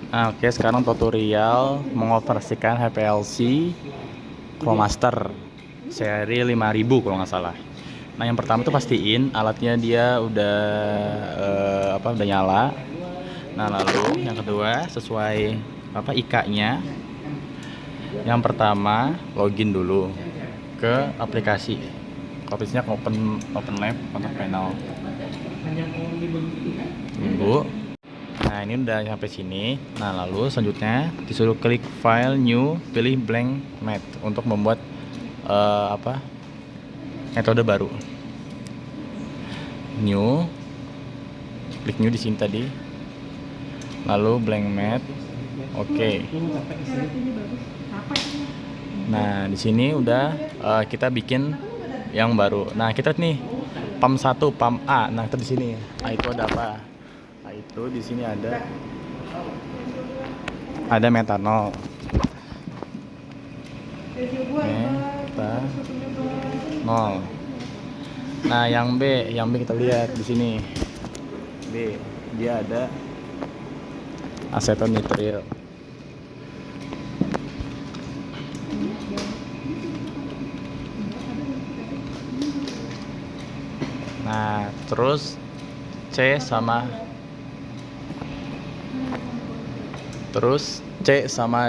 Nah, oke, sekarang tutorial mengoperasikan HPLC Flowmaster seri 5000 kalau nggak salah. Nah, yang pertama tuh pastiin alatnya dia udah udah nyala. Nah, lalu yang kedua sesuai IK-nya. Yang pertama login dulu ke aplikasi. Aplikasinya open lab kontak panel. Tunggu. Nah, ini udah sampai sini. Nah, lalu selanjutnya disuruh klik file new, pilih blank mat untuk membuat metode baru. New, klik new di sini tadi. Lalu blank mat. Oke. Nah, di sini udah kita bikin yang baru. Nah, kita lihat nih pump 1, pump A. Nah, kita di sini. Nah, itu ada apa? Nah, itu di sini ada metanol. Metanol. Nah, yang B kita lihat di sini. B, dia ada aseton nitril. Nah, terus C sama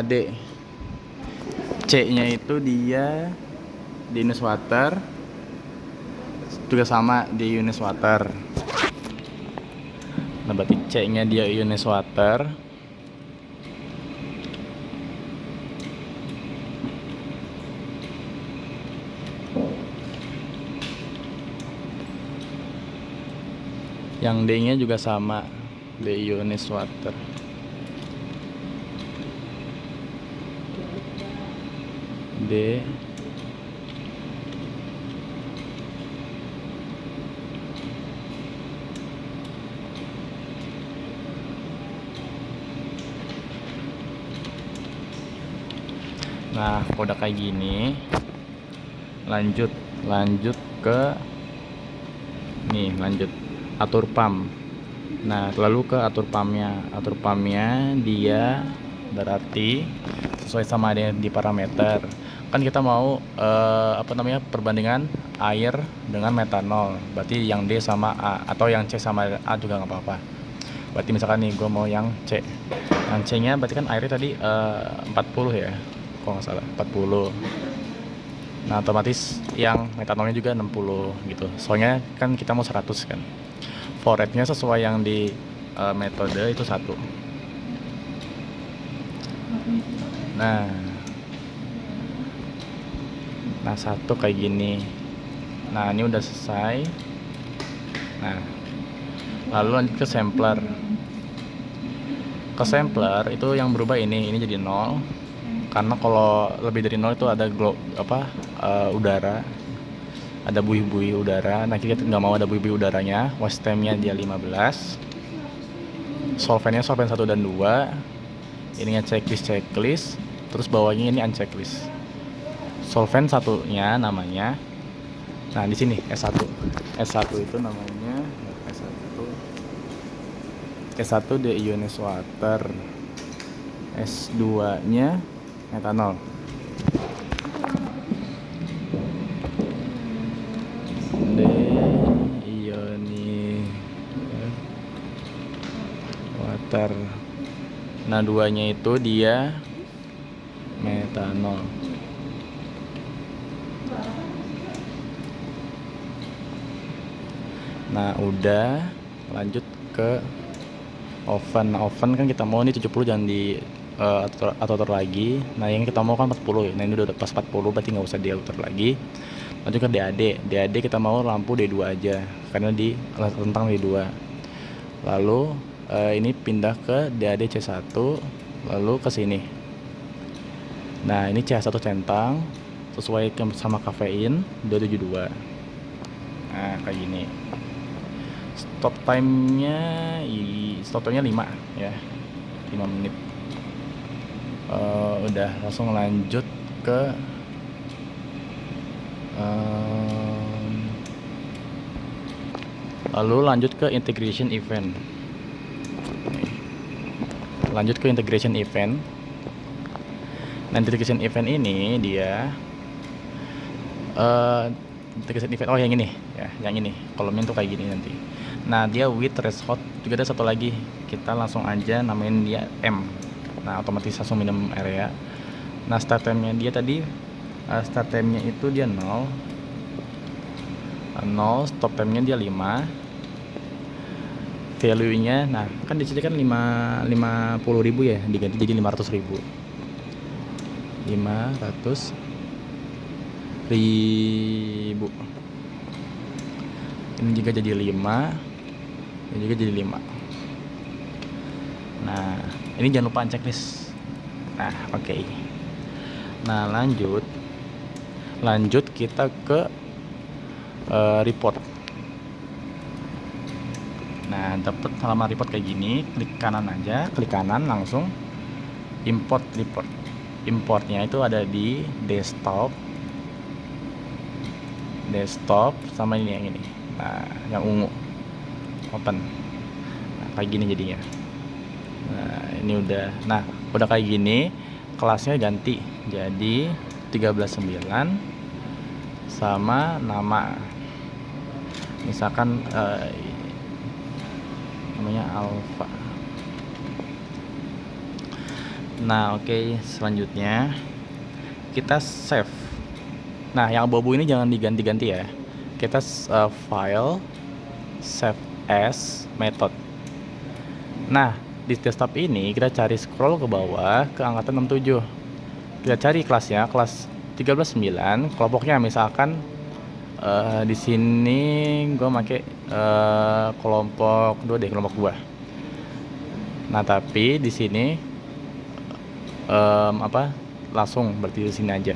D. C-nya itu dia di Unis Water, juga sama di Unis Water. Nah, berarti C-nya dia Unis Water. Yang D-nya juga sama di Unis Water. D. Nah, udah kayak gini, lanjut ke lanjut atur pump. Nah, lalu ke atur pumpnya dia berarti sesuai sama ada di parameter. Kan kita mau perbandingan air dengan metanol. Berarti yang D sama A, atau yang C sama A juga nggak apa-apa. Berarti misalkan nih gue mau yang C. Yang C-nya berarti kan airnya tadi 40 ya, kalau nggak salah 40. Nah, otomatis yang metanolnya juga 60 gitu. Soalnya kan kita mau 100 kan. Flow rate-nya sesuai yang di metode itu 1. Nah, 1 kayak gini. Nah, ini udah selesai. Nah, lalu lanjut ke sampler. Ke sampler itu yang berubah ini jadi 0. Karena kalau lebih dari 0 itu ada udara. Ada buih-buih udara. Nah, kita nggak mau ada buih-buih udaranya. Waste time-nya dia 15. Solventnya solvent 1 dan 2. Ininya checklist. Terus bawahnya ini unchecklist. Solvent satunya namanya. Nah, di sini S1. S1 itu namanya S1 di Unis Water. S2-nya metanol. D Unis Water. Nah, 2-nya itu dia metanol. Nah, udah lanjut ke oven. Nah, oven kan kita mau nih 70, jangan di atur lagi. Nah, yang kita mau kan 40. Nah, ini udah pas 40, berarti nggak usah diatur lagi. Lanjut ke DAD kita mau lampu D2 aja karena di rentang D2. Lalu ini pindah ke DAD C1, lalu ke sini. Nah, ini C1 centang sesuai sama kafein 272. Nah, kayak gini. Stop time-nya 5 ya. 5 menit. Udah langsung lanjut ke lalu lanjut ke integration event. lanjut ke integration event. Nah, integration event ini dia integration event, oh yang ini ya, yang ini kolomnya tuh kayak gini nanti. Nah, dia with threshold juga ada satu lagi, kita langsung aja namain dia M. Nah, otomatis langsung minimum area. Nah, start time-nya dia tadi start time-nya itu dia 0, stop time-nya dia 5. Value-nya, nah kan di sini kan 50.000 ya, diganti jadi 500.000. 500.000. Ini juga jadi 5. Ini juga jadi 5. Nah, ini jangan lupa checklist. Nah, oke. Nah, lanjut kita ke report. Nah, dapat halaman report kayak gini, klik kanan aja, klik kanan langsung import report. Importnya itu ada di desktop sama ini yang ini. Nah, yang ungu open. Nah, kayak gini jadinya. Nah, ini udah. Nah, udah kayak gini, kelasnya ganti jadi 13.9 sama nama. Misalkan namanya alpha. Nah, oke, selanjutnya kita save. Nah, yang abu-abu ini jangan diganti-ganti ya. Kita file save as method. Nah, di desktop ini kita cari scroll ke bawah ke angkatan 67. Kita cari kelasnya, kelas 13.9, kelompoknya misalkan di sini gue pakai kelompok 2 deh, kelompok 2. Nah, tapi di sini langsung berarti di sini aja.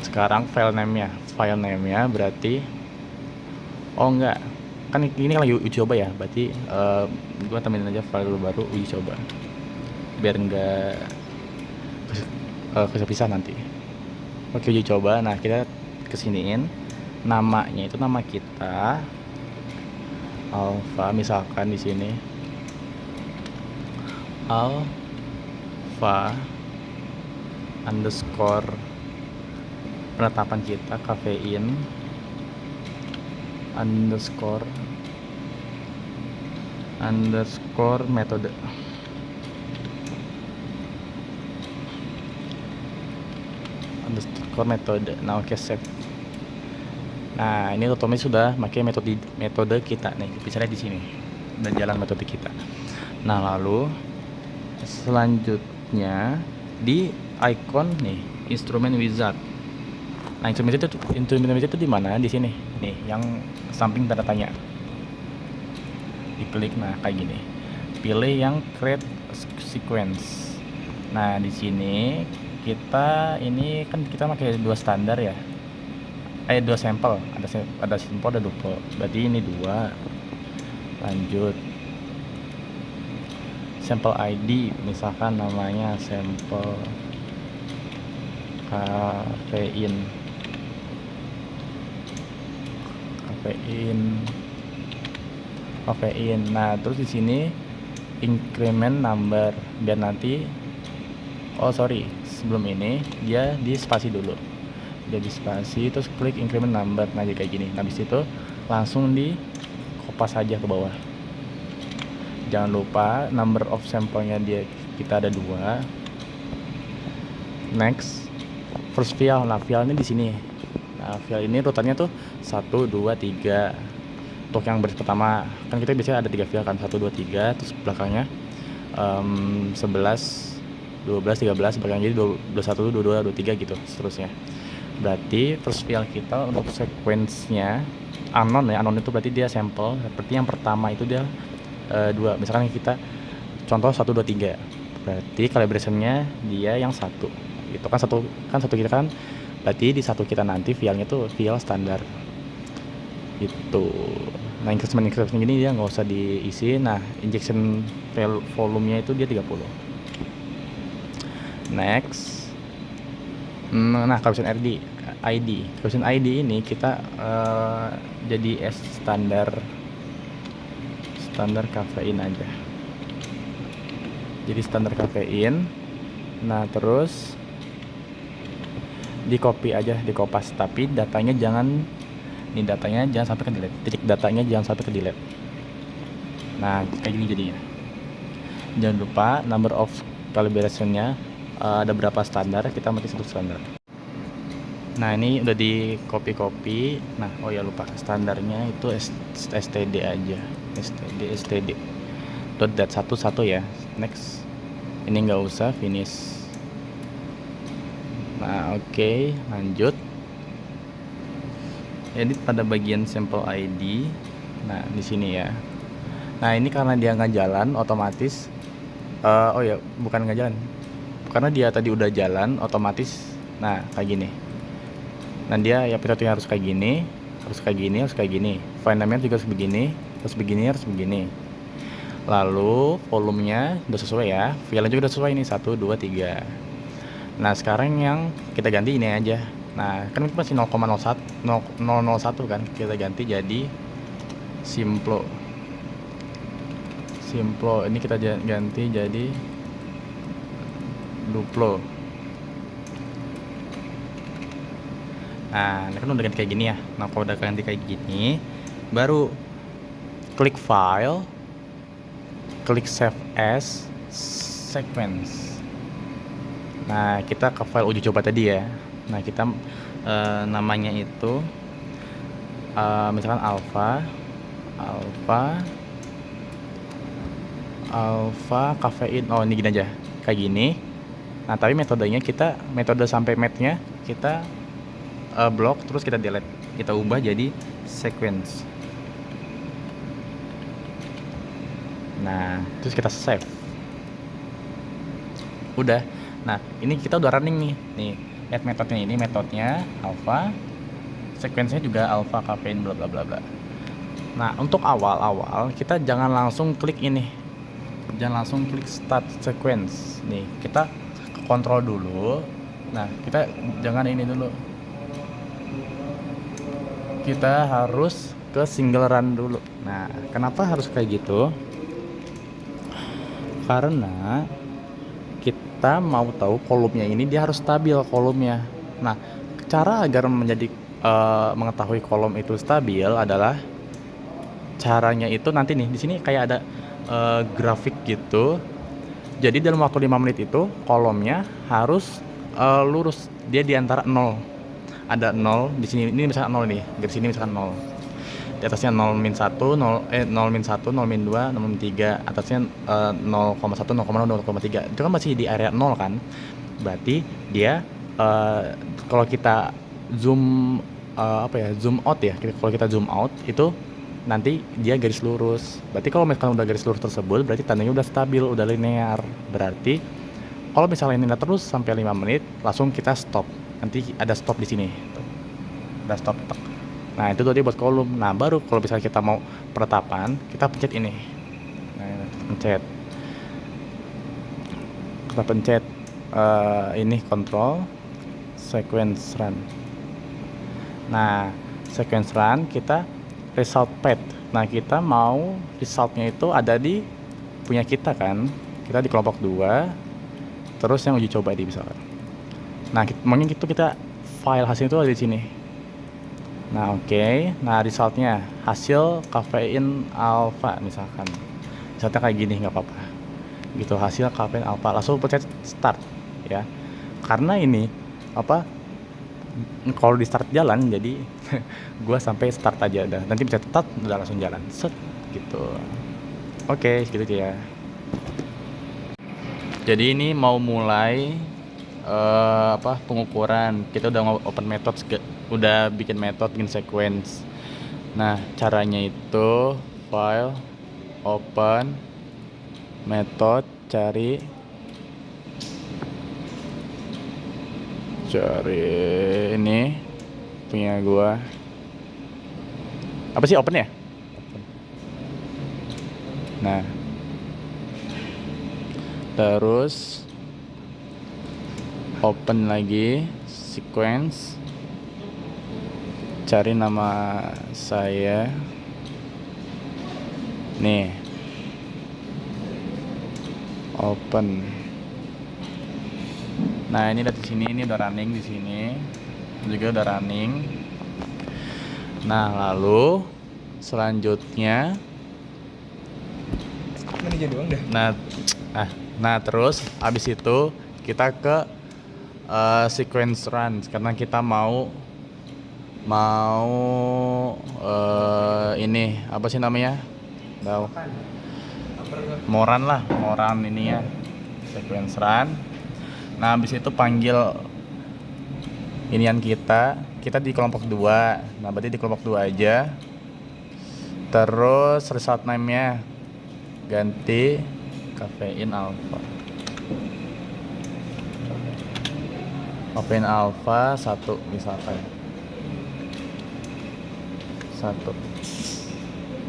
Sekarang file name-nya berarti enggak. Kan ini lagi uji coba ya, berarti gua tambahin aja file baru uji coba. Biar enggak kepisah nanti. Oke, uji coba. Nah, kita kesiniin namanya itu nama kita alpha, misalkan di sini alpha underscore penetapan kita kafein underscore metode. Nah, oke, save. Nah, ini otomatis sudah pakai metode kita nih, bisa lihat di sini udah jalan metode kita. Nah, lalu selanjutnya di icon nih instrumen wizard. Nah, instrumen wizard itu di mana? Di sini nih, yang samping tanda tanya. Diklik, nah kayak gini. Pilih yang create sequence. Nah, di sini kita pakai 2 standar ya. 2 sampel, ada simple, ada duple. Berarti ini 2. Lanjut. Sampel ID, misalkan namanya sampel kafein. Nah, terus di sini increment number, biar nanti sebelum ini dia di spasi dulu. Dia di spasi, terus klik increment number. Nah, jadi kayak gini. Nah, habis itu langsung di kopas aja ke bawah. Jangan lupa number of sampelnya kita ada 2. Next, first vial. Nah, vialnya di sini. Nah, vial ini rutannya tuh 1 2 3. Untuk yang baris pertama kan kita biasanya ada 3 vial kan, 1 2 3, terus belakangnya 11 12 13, belakangnya jadi 21 22 23 gitu seterusnya. Berarti first vial kita untuk sequence-nya unknown ya. Unknown itu berarti dia sampel. Seperti yang pertama itu dia 2. Misalkan kita contoh 1 2 3. Berarti calibration-nya dia yang 1. Itu kan satu kita kan. Berarti di satu kita nanti vialnya tuh vial standar. Gitu. Nah, increment gini dia nggak usah diisi. Nah, injection volume-nya itu dia 30. Next. Nah, calibration ID. Calibration ID ini kita jadi standar kafein aja. jadi standar kafein. Nah terus di copy aja, di kopas, tapi datanya jangan, ini datanya jangan sampai ke delete, titik datanya jangan sampai ke delete. Nah kayak gini jadinya. Jangan lupa number of calibration-nya ada berapa standar, kita mati satu standar. Nah ini udah di copy. Nah oh ya lupa, standarnya itu std aja, std dot dat satu ya. Next, ini nggak usah, finish. Nah oke, lanjut. Edit pada bagian sample ID. Nah di sini ya. Nah ini karena dia nggak jalan otomatis. Oh ya, bukan nggak jalan, karena dia tadi udah jalan otomatis. Nah kayak gini. Nah dia ya metodenya harus kayak gini, harus kayak gini, harus kayak gini. File name-nya juga harus begini, harus begini, harus begini. Lalu volumenya udah sesuai ya, filenya juga udah sesuai nih 1, 2, 3. Nah sekarang yang kita ganti ini aja. Nah kan itu masih 0,01 kan, kita ganti jadi Simplo. Ini kita ganti jadi Duplo. Nah ini kan udah ganti kayak gini ya. Nah kalau udah ganti kayak gini, baru klik file, klik save as sequence. Nah kita ke file uji coba tadi ya. Nah kita namanya itu misalkan alpha kafein. Oh ini gini aja, kayak gini. Nah tapi metodenya metode sampai matnya kita blok, terus kita delete, kita ubah jadi sequence. Nah terus kita save. Udah. Nah ini kita udah running nih add metodenya, ini metodenya alpha, sequence-nya juga alpha kafein bla bla bla bla. Nah untuk awal kita jangan langsung klik ini, jangan langsung klik start sequence nih, kita kontrol dulu. Nah kita jangan ini dulu, kita harus ke single run dulu. Nah kenapa harus kayak gitu? Karena kita mau tahu kolomnya ini dia harus stabil kolomnya. Nah cara agar menjadi mengetahui kolom itu stabil adalah caranya itu nanti nih di sini kayak ada grafik gitu. Jadi dalam waktu 5 menit itu kolomnya harus lurus, dia di antara 0. Ada 0 di sini, ini misalkan 0 nih, garis sini misalkan 0. Di atasnya 0 min 1, 0 min 1, 0 min 2, 0 min 3, atasnya 0,1, 0,0, 0,3. Itu kan masih di area 0 kan. Berarti dia kalau kita zoom zoom out ya. Kalau kita zoom out itu nanti dia garis lurus. Berarti kalau misalkan udah garis lurus tersebut, berarti tandanya udah stabil, udah linear. Berarti kalau misalnya ini terus sampai 5 menit, langsung kita stop. Nanti ada stop di sini. Ada stop. Nah itu tadi buat kolom. Nah baru kalau misalnya kita mau penetapan, kita pencet ini. Nah, kita pencet ini control sequence run. Nah sequence run kita result path. Nah kita mau resultnya itu ada di punya kita kan, kita di kelompok 2, terus yang uji coba di misalkan. Nah mungkin itu kita file hasil itu ada di sini. Nah oke. Nah resultnya hasil kafein alpha misalkan, misalnya kayak gini, nggak apa-apa gitu, hasil kafein alpha. Langsung pencet start ya, karena ini kalau di start jalan, jadi gua sampai start aja udah, nanti bisa tetap udah langsung jalan set gitu. Oke gitu ya. Jadi ini mau mulai pengukuran. Kita udah open method, udah bikin method, bikin sequence. Nah caranya itu file, open method, cari ini punya gua apa sih, open ya. Nah terus open lagi sequence, cari nama saya nih, open. Nah, ini dari sini, ini udah running di sini. Juga udah running. Nah, lalu selanjutnya Manajer doang dah. nah terus abis itu kita ke sequence run karena kita mau ini apa sih namanya? Moran ini ya. Sequence run. Nah, habis itu panggil inian kita di kelompok 2. Nah, berarti di kelompok 2 aja. Terus result name-nya ganti kafein alpha. Kafein alpha 1 misalkan. 1.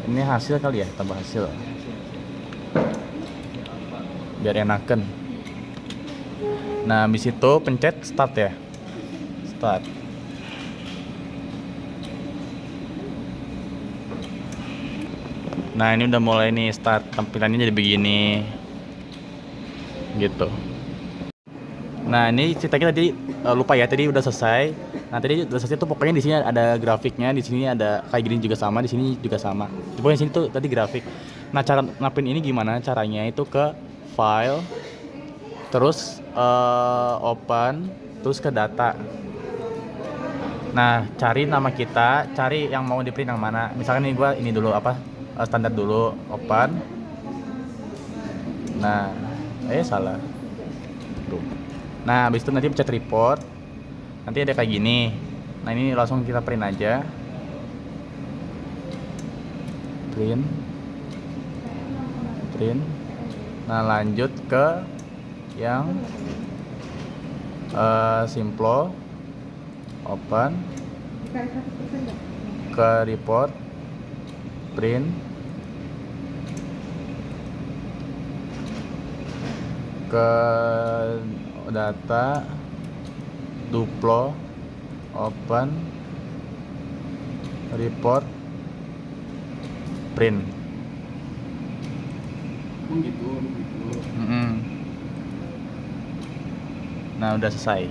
Ini hasil kali ya, tambah hasil. Biar enakan. Nah, habis itu pencet start ya. Start. Nah, ini udah mulai nih start, tampilannya jadi begini. Gitu. Nah, ini cerita kita tadi lupa ya, tadi udah selesai. Nah, tadi udah selesai tuh pokoknya di sini ada grafiknya, di sini ada kayak gini juga sama, di sini juga sama. Pokoknya di sini tuh tadi grafik. Nah, cara napin ini gimana? Caranya itu ke file, terus open, terus ke data. Nah, cari nama kita, cari yang mau di print yang mana. Misalkan ini gua ini dulu standar dulu, open. Nah, salah. Tuh. Nah, habis itu nanti pencet report. Nanti ada kayak gini. Nah, ini langsung kita print aja. Print. Nah, lanjut ke yang Simplo, open, ke report, print, ke data, duplo, open, report, print. Gitu. Nah, udah selesai.